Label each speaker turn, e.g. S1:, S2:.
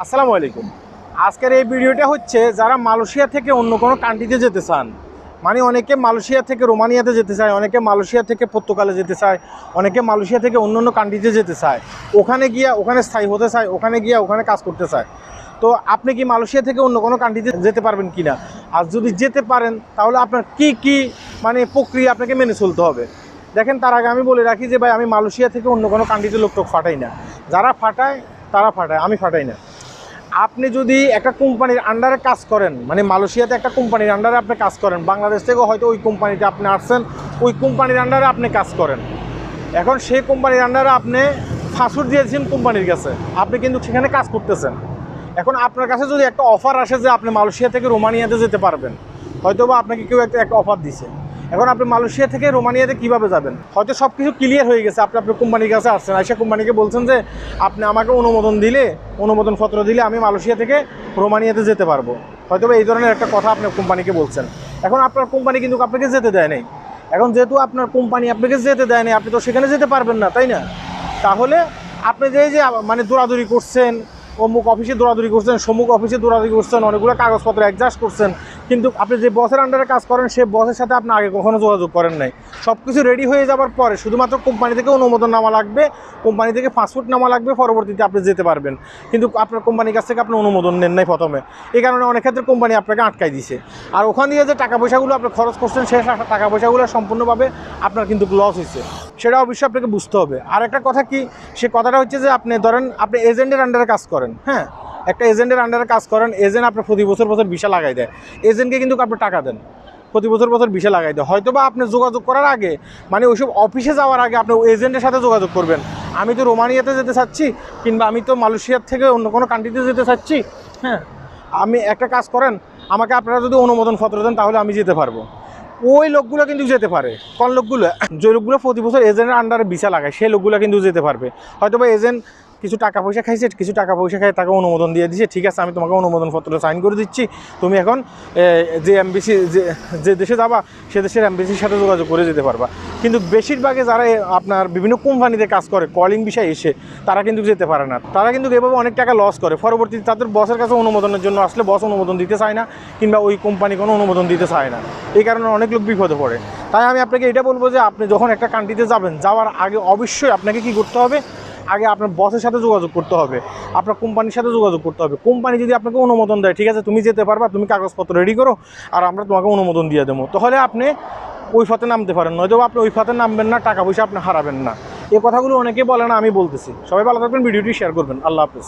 S1: আসসালামু আলাইকুম। আজকের এই ভিডিওটা হচ্ছে যারা মালয়েশিয়া থেকে অন্য কোনো কান্ট্রিতে যেতে চান, মানে অনেকে মালয়েশিয়া থেকে রোমানিয়াতে যেতে চায়, অনেকে মালয়েশিয়া থেকে পর্তুগালে যেতে চায়, অনেকে মালয়েশিয়া থেকে অন্য অন্য কান্ট্রিতে যেতে চায়, ওখানে গিয়ে ওখানে স্থায়ী হতে চায়, ওখানে গিয়ে ওখানে কাজ করতে চায়। তো আপনি কি মালয়েশিয়া থেকে অন্য কোনো কান্ট্রিতে যেতে পারবেন কি না? আর যদি যেতে পারেন তাহলে আপনার কি মানে প্রক্রিয়া আপনাকে মেনে চলতে হবে। দেখেন, তার আগে আমি বলে রাখি যে ভাই, আমি মালয়েশিয়া থেকে অন্য কোনো কান্ট্রিতে লোকটোক ফাটাই না। যারা ফাটায় তারা ফাটায়, আমি ফাটাই না। আপনি যদি একটা কোম্পানির আন্ডারে কাজ করেন, মানে মালয়েশিয়াতে একটা কোম্পানির আন্ডারে আপনি কাজ করেন, বাংলাদেশ থেকেও হয়তো ওই কোম্পানিতে আপনি আসছেন, ওই কোম্পানির আন্ডারে আপনি কাজ করেন। এখন সেই কোম্পানির আন্ডারে আপনি ফাঁসুর দিয়েছেন কোম্পানির কাছে, আপনি কিন্তু সেখানে কাজ করতেছেন। এখন আপনার কাছে যদি একটা অফার আসে যে আপনি মালয়েশিয়া থেকে রোমানিয়াতে যেতে পারবেন, হয়তো বা আপনাকে কেউ একটা অফার দিছে, এখন আপনি মালয়েশিয়া থেকে রোমানিয়াতে কীভাবে যাবেন? হয়তো সব কিছু ক্লিয়ার হয়ে গেছে, আপনি আপনার কোম্পানির কাছে আসছেন, আইসা কোম্পানিকে বলছেন যে আপনি আমাকে অনুমোদনপত্র দিলে আমি মালয়েশিয়া থেকে রোমানিয়াতে যেতে পারবো। হয়তো বা এই ধরনের একটা কথা আপনার কোম্পানিকে বলছেন। এখন আপনার কোম্পানি কিন্তু আপনাকে যেতে দেয় নাই। এখন যেহেতু আপনার কোম্পানি আপনাকে যেতে দেয় নাই, আপনি তো সেখানে যেতে পারবেন না, তাই না? তাহলে আপনি যে মানে দৌড়াদৌড়ি করছেন, অমুক অফিসে দৌড়াদৌড়ি করছেন, সমুক অফিসে দৌড়াদৌড়ি করছেন, অনেকগুলো কাগজপত্র অ্যাডজাস্ট করছেন, কিন্তু আপনি যে বসের আন্ডারে কাজ করেন সেই বসের সাথে আপনি আগে কখনো যোগাযোগ করেন নাই। সব কিছু রেডি হয়ে যাওয়ার পরে শুধুমাত্র কোম্পানি থেকে অনুমোদননামা লাগবে, কোম্পানি থেকে পাসপোর্ট নামা লাগবে, পরবর্তীতে আপনি যেতে পারবেন। কিন্তু আপনার কোম্পানির কাছ থেকে আপনি অনুমোদন নেন নাই প্রথমে, এই কারণে অনেক ক্ষেত্রে কোম্পানি আপনাকে আটকাই দিছে। আর ওখান দিয়ে যে টাকা পয়সাগুলো আপনি খরচ করছেন, সেই টাকা পয়সাগুলো সম্পূর্ণভাবে আপনার কিন্তু লস হয়েছে, সেটা অবশ্যই আপনাকে বুঝতে হবে। আর একটা কথা কি, সে কথাটা হচ্ছে যে আপনি ধরেন আপনি এজেন্টের আন্ডারে কাজ করেন, হ্যাঁ, একটা এজেন্টের আন্ডারে কাজ করেন, এজেন্ট আপনার প্রতি বছর ভিসা লাগাই দেয়, এজেন্টকে কিন্তু আপনি টাকা দেন, প্রতি বছর ভিসা লাগাই দেয়। হয়তো বা আপনি যোগাযোগ করার আগে, মানে ওইসব অফিসে যাওয়ার আগে আপনি এজেন্টের সাথে যোগাযোগ করবেন, আমি তো রোমানিয়াতে যেতে চাচ্ছি, কিংবা আমি তো মালয়েশিয়ার থেকে অন্য কোনো কান্ট্রিতে যেতে চাচ্ছি, হ্যাঁ, আমি একটা কাজ করেন, আমাকে আপনারা যদি অনুমোদনপত্র দেন তাহলে আমি যেতে পারবো। ওই লোকগুলো কিন্তু যেতে পারে। কোন লোকগুলো? যে লোকগুলো প্রতি বছর এজেন্টের আন্ডারে ভিসা লাগায়, সেই লোকগুলো কিন্তু যেতে পারবে। হয়তো বা এজেন্ট কিছু টাকা পয়সা খাইছে, কিছু টাকা পয়সা খাই তাকে অনুমোদন দিয়ে দিচ্ছে, ঠিক আছে আমি তোমাকে অনুমোদনপত্র সাইন করে দিচ্ছি, তুমি এখন যে এমবিসি যে দেশে যাবা সে দেশের এমবিসির সাথে যোগাযোগ করে যেতে পারবা। কিন্তু বেশিরভাগে যারা আপনার বিভিন্ন কোম্পানিতে কাজ করে কলিং বিষয়ে এসে, তারা কিন্তু যেতে পারে না। তারা কিন্তু এভাবে অনেক টাকা লস করে। পরবর্তীতে তাদের বসের কাছে অনুমোদনের জন্য আসলে বস অনুমোদন দিতে চায় না, কিংবা ওই কোম্পানি কোনো অনুমোদন দিতে চায় না। এই কারণে অনেক লোক বিপদে পড়ে। তাই আমি আপনাকে এটা বলবো যে আপনি যখন একটা কান্ট্রিতে যাবেন, যাওয়ার আগে অবশ্যই আপনাকে কী করতে হবে, আগে আপনার বসের সাথে যোগাযোগ করতে হবে, আপনার কোম্পানির সাথে যোগাযোগ করতে হবে। কোম্পানি যদি আপনাকে অনুমোদন দেয়, ঠিক আছে তুমি যেতে পারবা, তুমি কাগজপত্র রেডি করো, আর আমরা তোমাকে অনুমোদন দিয়ে দেবো, তাহলে আপনি ওই পথে নামতে পারেন। নয়তো আপনি ওই পথে নামবেন না, টাকা পয়সা আপনি হারাবেন না। এই কথাগুলো অনেকেই বলে না, আমি বলতেছি। সবাই ভালো থাকবেন, ভিডিওটি শেয়ার করবেন। আল্লাহ হাফেজ।